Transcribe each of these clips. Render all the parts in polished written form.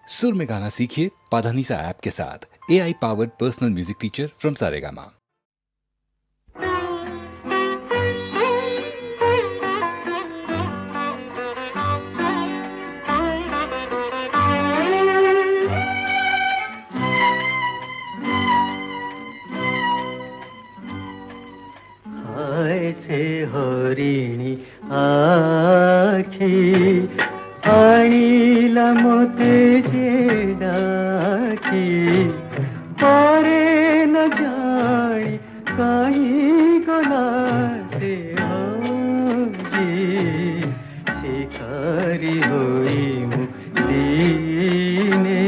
सुर में गाना सीखिए पाधानीसा ऐप के साथ। AI powered personal music teacher from Saregama. ऐसे हरिणी आखी आणिला मते जे डाकी परे न जानी कहीं गला से हजी शिकारी होई मु दीने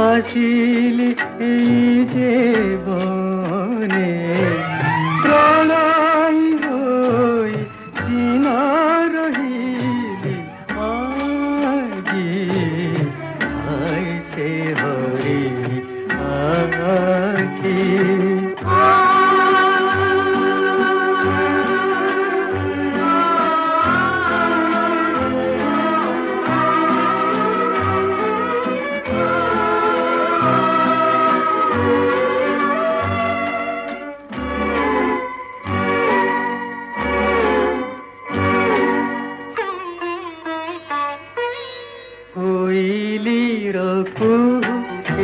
आसिली जे बने प्रणय होई सीना रहीली आजी ऐसे हरिणी आखी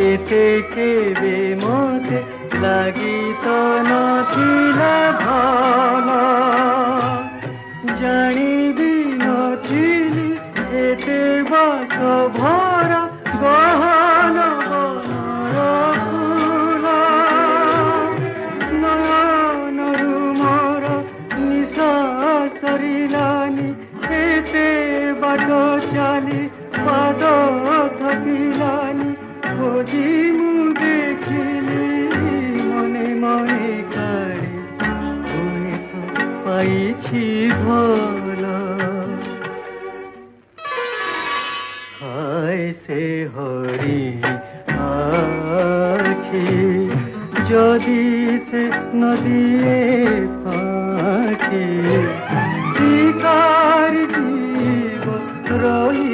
एते केबे मते लागि तो नथिला भाला जानिबी नथिली एते बास भरा गहन फूला नयनरु मोर निशा सरिलानी एते बाटो चाली पाद थकिलानी खोजी मु देखिली मने मने काड़ी हुए तो पाइछि भला ऐसे हरिणी आखी जदि से नदिए फाँकी शिकार जीव रही